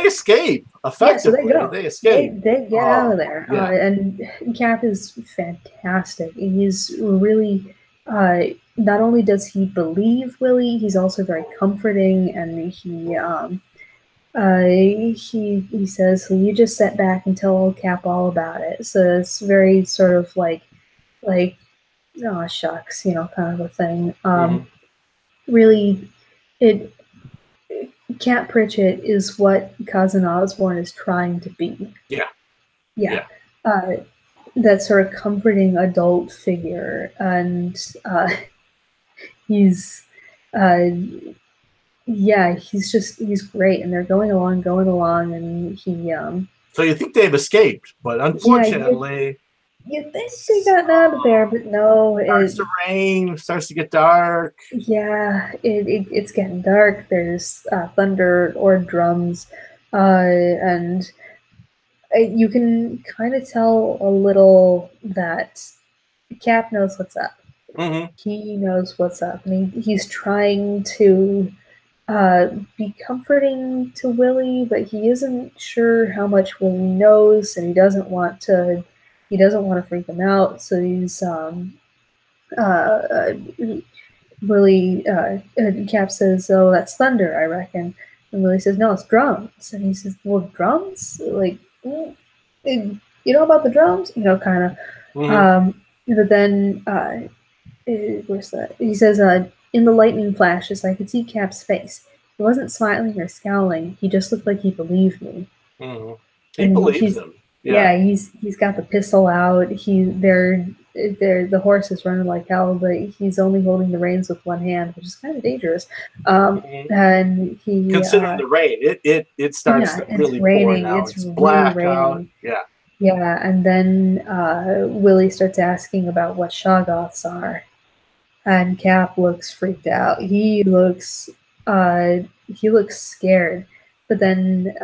escape effectively. Yeah, so they go. They escape. They get out of there. Yeah. And Cap is fantastic. He's really not only does he believe Willie, he's also very comforting, and he says, "Well, you just sit back and tell old Cap all about it." So it's very sort of like oh shucks, kind of a thing. Really, Cat Pritchett is what Cousin Osborne is trying to be. Yeah. That sort of comforting adult figure, and he's great, and they're going along, and he. So you think they've escaped, but unfortunately. You think they got out of there, but no. It starts to rain, starts to get dark. Yeah, it's getting dark. There's thunder or drums, and you can kind of tell a little that Cap knows what's up. He knows what's up, and he's trying to be comforting to Willie, but he isn't sure how much Willie knows, and he doesn't want to freak him out. So he's Willie Cap says, "Oh, that's thunder, I reckon." And Willie says, "No, it's drums." And he says, "Well, drums? Like, You know about the drums? You know, kind of. But then, where's that? He says, in the lightning flashes, I could see Cap's face. He wasn't smiling or scowling. He just looked like he believed me. He believes him. Yeah, he's got the pistol out. The horse is running like hell, but he's only holding the reins with one hand, which is kind of dangerous. And he considering the rain, it starts to really pour now. It's black out. Yeah. Yeah, and then Willie starts asking about what Shoggoths are, and Cap looks freaked out. He looks scared, but then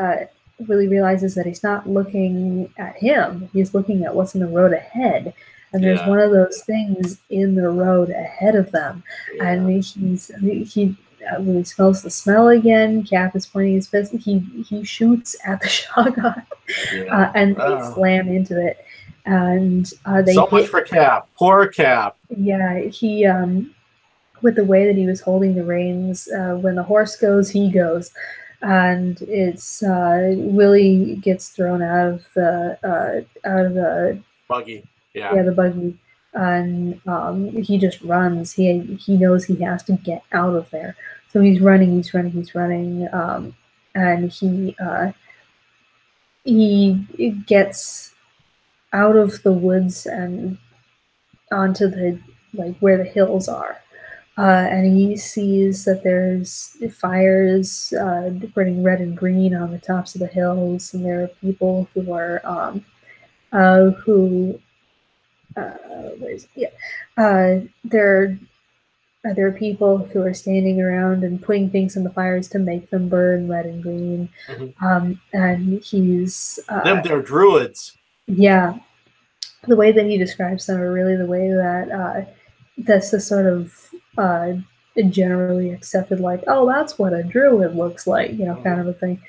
Willie realizes that he's not looking at him. He's looking at what's in the road ahead, and there's one of those things in the road ahead of them, and when he smells the smell again, Cap is pointing his fist. He shoots at the shotgun, and they slam into it. And they so much for Cap. Poor Cap. Yeah, he with the way that he was holding the reins, when the horse goes, he goes, and it's Willie gets thrown out of the buggy. Yeah, the buggy, and he just runs. He knows he has to get out of there. So he's running, and he gets out of the woods and onto the where the hills are, and he sees that there's fires burning red and green on the tops of the hills, and there are people who are there are people who are standing around and putting things in the fires to make them burn red and green. And he's they're druids. Yeah, the way that he describes them are really the way that that's the sort of generally accepted, oh, that's what a druid looks like, kind of a thing.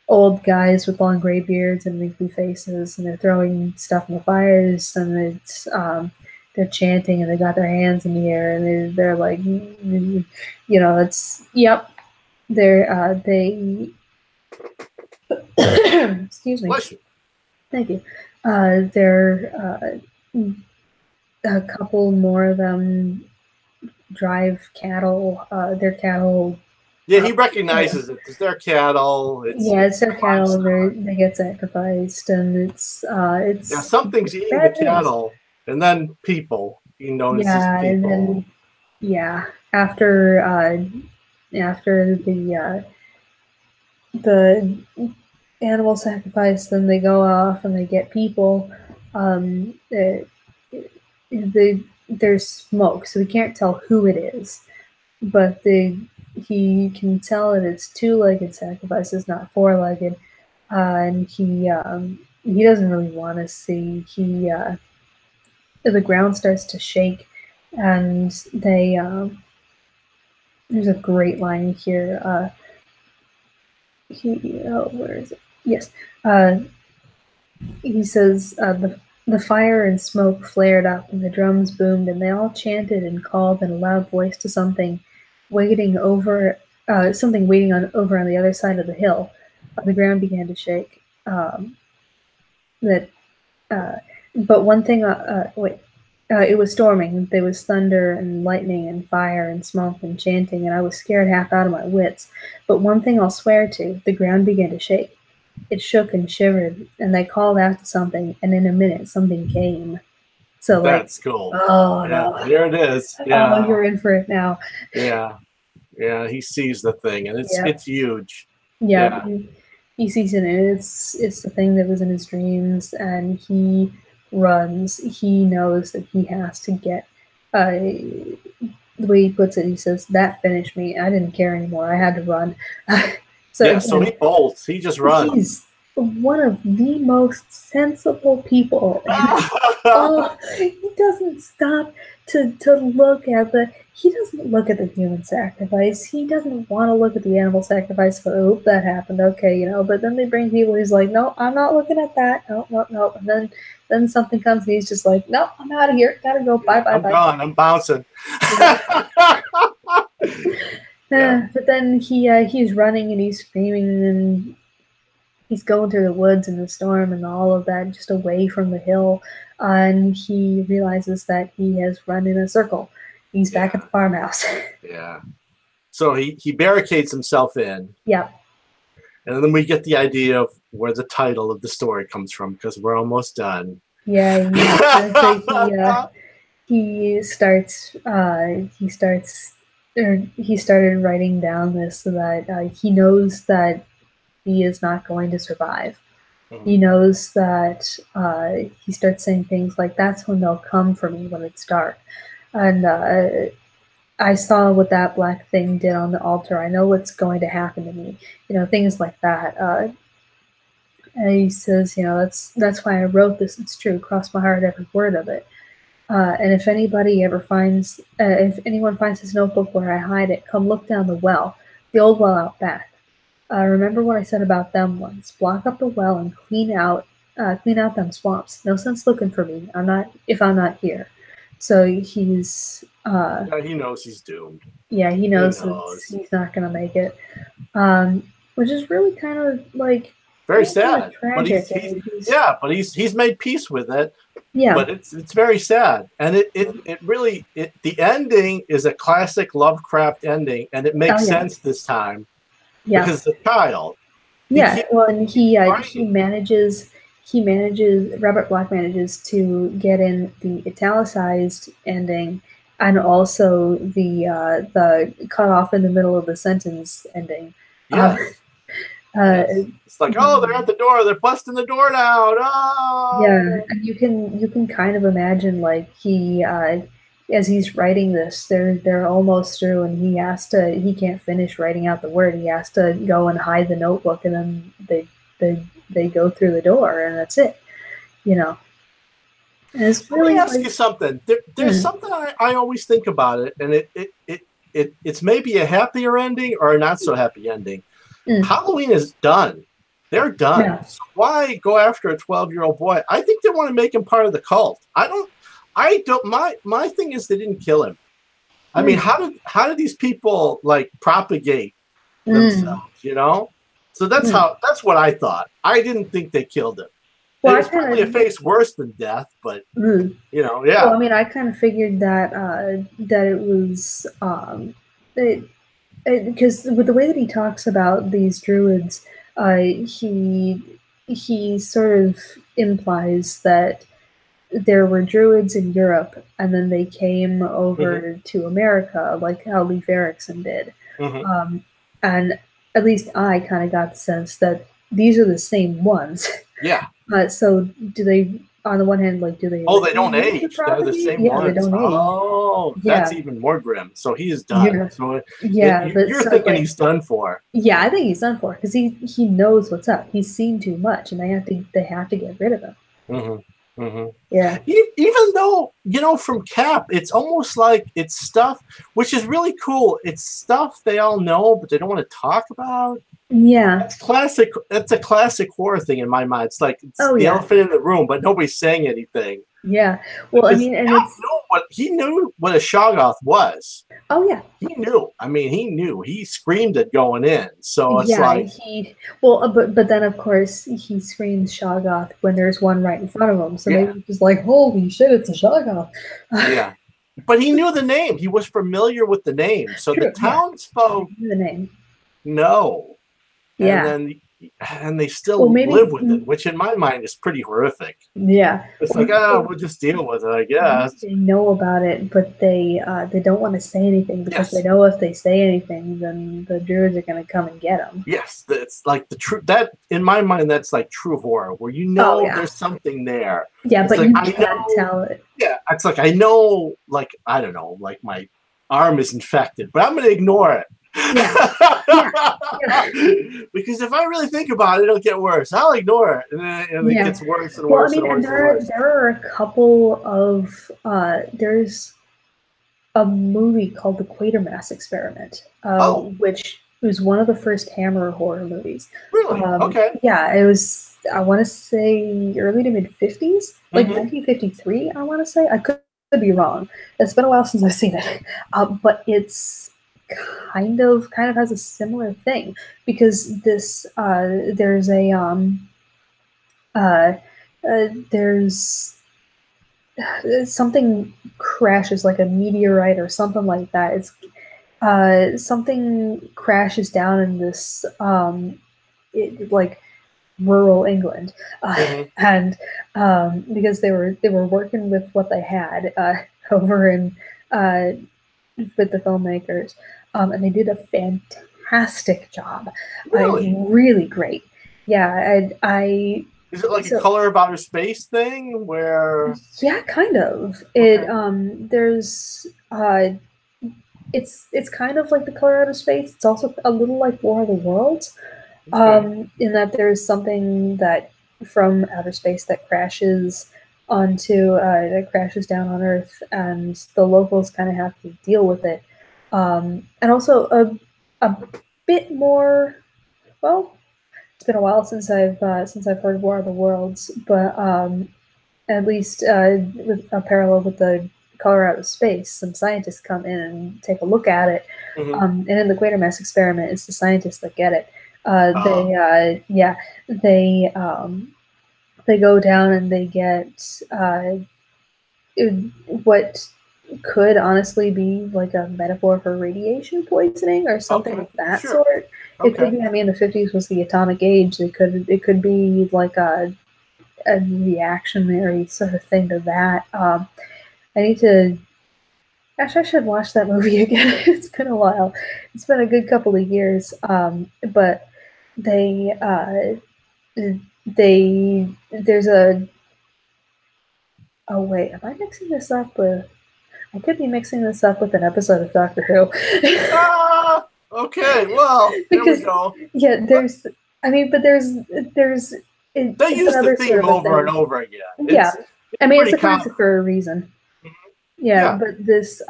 Old guys with long gray beards and wrinkly faces, and they're throwing stuff in the fires, and it's they're chanting, and they got their hands in the air, and they're like, it's yep. They excuse me. Thank you. There a couple more of them drive cattle. Their cattle. Yeah, he recognizes it. It's their cattle. It's their cattle. They get sacrificed, and it's something's eating the cattle, and then people. He notices people. And then after the animal sacrifice, then they go off and they get people. There's smoke, so we can't tell who it is, but he can tell that it's two-legged sacrifices, not four-legged, and he doesn't really want to see. The ground starts to shake, and there's a great line here. Where is it? Yes. He says, the fire and smoke flared up, and the drums boomed, and they all chanted and called in a loud voice to something waiting over on the other side of the hill. The ground began to shake. But one thing, it was storming. There was thunder and lightning and fire and smoke and chanting, and I was scared half out of my wits. But one thing I'll swear to, the ground began to shake. It shook and shivered, and they called out to something, and in a minute something came. So that's cool. Oh no, here it is. Yeah, oh, you're in for it now. Yeah, he sees the thing, and it's huge. Yeah. He sees it, and it's the thing that was in his dreams, and he runs. He knows that he has to get. The way he puts it, he says, "That finished me. I didn't care anymore. I had to run." So he bolts. He just runs. He's one of the most sensible people. He doesn't stop to look at he doesn't look at the human sacrifice. He doesn't want to look at the animal sacrifice. Oh, that happened. Okay, But then they bring people. He's like, no, I'm not looking at that. No. And then something comes, and he's just like, no, I'm out of here. Gotta go. Bye. I'm gone. I'm bouncing. But then he's running and he's screaming, and he's going through the woods and the storm and all of that, just away from the hill, and he realizes that he has run in a circle. He's back at the farmhouse. Yeah. So he barricades himself in. Yeah. And then we get the idea of where the title of the story comes from, because we're almost done. Yeah, he started writing down this so that he knows that he is not going to survive. Mm-hmm. He knows that he starts saying things like, "That's when they'll come for me, when it's dark." And I saw what that black thing did on the altar. I know what's going to happen to me. Things like that. And he says, that's why I wrote this. It's true. Cross my heart, every word of it. And if anyone finds this notebook where I hide it, come look down the well, the old well out back. Remember what I said about them once. Block up the well and clean out them swamps. No sense looking for me. If I'm not here. So he's. Yeah, he knows he's doomed. Yeah, he knows he's not gonna make it. Which is really kind of like very sad. Tragic. But he's made peace with it. Yeah. But it's very sad. And it really the ending is a classic Lovecraft ending, and it makes sense this time. Yeah. Because the child. Yeah, and he manages Robert Bloch manages to get in the italicized ending and also the cut off in the middle of the sentence ending. Yes. It's like, oh, they're at the door. They're busting the door down. Oh. Yeah, and you can kind of imagine like he as he's writing this, they're almost through, and he can't finish writing out the word. He has to go and hide the notebook, and then they go through the door, and that's it. And it's really. Let me ask you something. There's something I always think about it, and it's maybe a happier ending or a not so happy ending. Halloween is done. They're done. Yeah. So why go after a 12-year-old boy? I think they want to make him part of the cult. I don't. My thing is they didn't kill him. I mean, how did these people like propagate themselves? So that's what I thought. I didn't think they killed him. Well, it's probably a face worse than death, but yeah. Well, I mean, I kind of figured that it was because with the way that he talks about these druids, he sort of implies that there were druids in Europe, and then they came over to America, like how Leif Erikson did. And at least I kind of got the sense that these are the same ones. Yeah. So do they? On the one hand, like, do they? Oh, they don't age. They're the same ones. They don't age. Oh, that's even more grim. So he is done. Yeah. So you're thinking he's done for. Yeah, I think he's done for because he knows what's up. He's seen too much, and they have to get rid of him. Yeah. Even though, from Cap, it's almost like it's stuff, which is really cool. It's stuff they all know, but they don't want to talk about. Yeah. That's classic. That's a classic horror thing in my mind. It's like the elephant in the room, but nobody's saying anything. Yeah. Well, I mean, and he knew what a Shoggoth was. Oh, yeah. He knew. I mean, he knew. He screamed it going in. So it's like... but then, of course, he screams Shoggoth when there's one right in front of him. So maybe he's like, holy shit, it's a Shoggoth. Yeah. But he knew the name. He was familiar with the name. So the townsfolk... The name. No. Yeah. And they still live with it, which in my mind is pretty horrific. Yeah. It's like, we'll just deal with it, I guess. They know about it, but they don't want to say anything because they know if they say anything, then the druids are going to come and get them. Yes, it's like the true. That in my mind, that's like true horror, where there's something there. Yeah, it's but you can't tell it. Yeah, it's like I know, like I don't know, like my arm is infected, but I'm going to ignore it. Yeah. Because if I really think about it, it'll get worse. I'll ignore it, and it gets worse and worse. Well, I mean, there are a couple of there's a movie called The Quatermass Experiment, which was one of the first Hammer horror movies. Really? Okay. Yeah, it was. I want to say early to mid 50s, like 1953. I want to say. I could be wrong. It's been a while since I've seen it, but it's kind of has a similar thing, because this there's a there's something crashes, like a meteorite or something like that. It's something crashes down in this like rural England, and because they were working with what they had over in with the filmmakers, and they did a fantastic job. Really great. Yeah, I is it like a Color of Outer Space thing where? Yeah, kind of. It there's it's kind of like the Color Out of Space. It's also a little like War of the Worlds, in that there's something that from outer space that crashes onto that crashes down on Earth, and the locals kind of have to deal with it. And also a bit more. Well, it's been a while since I've heard War of the Worlds, but at least with a parallel with the Color Out of Space, some scientists come in and take a look at it. And in the Quatermass experiment, it's the scientists that get it. They go down and they get what could honestly be like a metaphor for radiation poisoning or something of that sort. It could be. I mean, the 50s was the atomic age. It could be like a reactionary sort of thing to that. I need to. Actually, I should watch that movie again. It's been a while. It's been a good couple of years. But there's a. Oh wait, am I mixing this up with? I could be mixing this up with an episode of Doctor Who. Okay, well, because, there we go. Yeah, there's. I mean, but there's. They use the theme over and over again. Yeah, I mean, it's a classic for a reason. Yeah, but this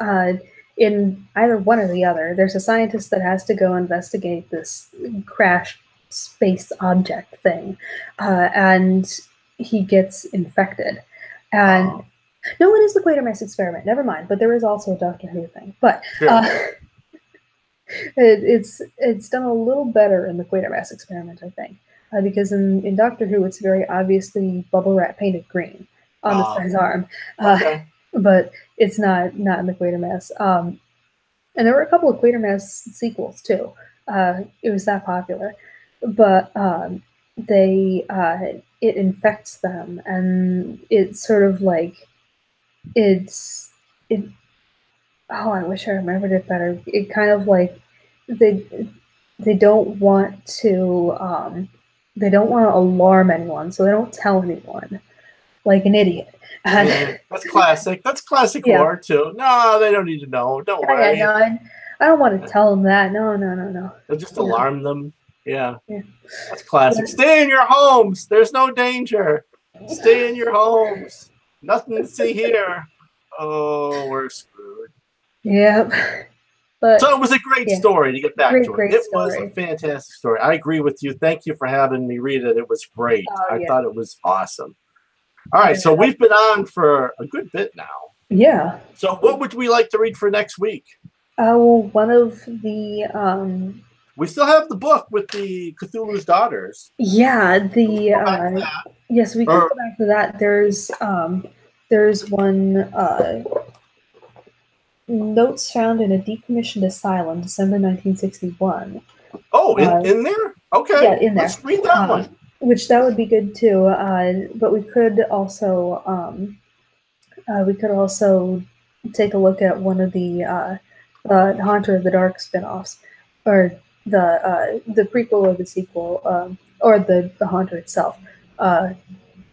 in either one or the other, there's a scientist that has to go investigate this crash space object thing, and he gets infected. And no, it is the Quatermass experiment. Never mind. But there is also a Doctor Who thing. But it's done a little better in the Quatermass experiment, I think, because in Doctor Who it's very obviously bubble wrap painted green on this guy's arm. But it's not in the Quatermass. And there were a couple of Quatermass sequels too. It was that popular, but it infects them, and it's sort of like it. Oh, I wish I remembered it better. It kind of like they don't want to alarm anyone, so they don't tell anyone, like an idiot. That's classic. That's classic war too. No, they don't need to know. Don't worry. No, I don't want to tell them that. No. They'll just alarm them. Yeah. That's classic. Stay in your homes. There's no danger. Stay in your homes. Nothing to see here. Oh, we're screwed. Yep. But, so it was a great story to get back to it. It was a fantastic story. I agree with you. Thank you for having me read it. It was great. I thought it was awesome. All right, so we've been on for a good bit now. Yeah. So what would we like to read for next week? Well, one of the... We still have the book with the Cthulhu's Daughters. Yeah, yes, we can go back to that. There's one... Notes found in a decommissioned asylum, December 1961. Oh, in there? Okay. Yeah, in there. Let's read that one. Which that would be good too. But we could also take a look at one of the Haunter of the Dark spinoffs, or the prequel or the sequel, or the Haunter itself. I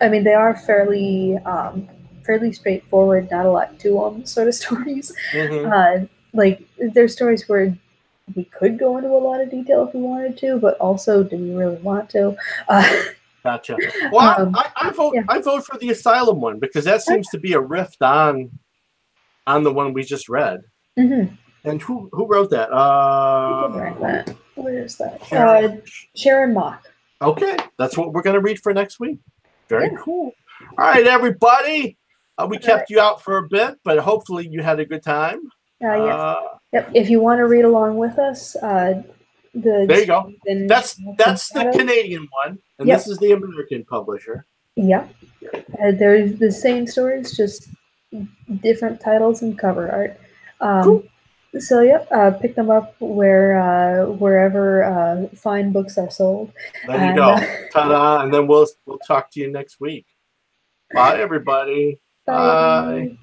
mean, they are fairly straightforward, not a lot to them sort of stories. Like, there's stories where we could go into a lot of detail if we wanted to, but also, do we really want to? Gotcha. Well, I vote for the Asylum one, because that seems to be a riff on the one we just read. And who wrote that? Who did write that? Where is that? Sharon Mock. Okay, that's what we're going to read for next week. Very cool. All right, everybody. We kept you out for a bit, but hopefully you had a good time. Yes. Yep. If you want to read along with us, there you go. That's the Canadian one, and this is the American publisher. Yep. They're the same stories, just different titles and cover art. Cool. So pick them up wherever fine books are sold. There you go. Ta-da! And then we'll talk to you next week. Bye, everybody. Bye.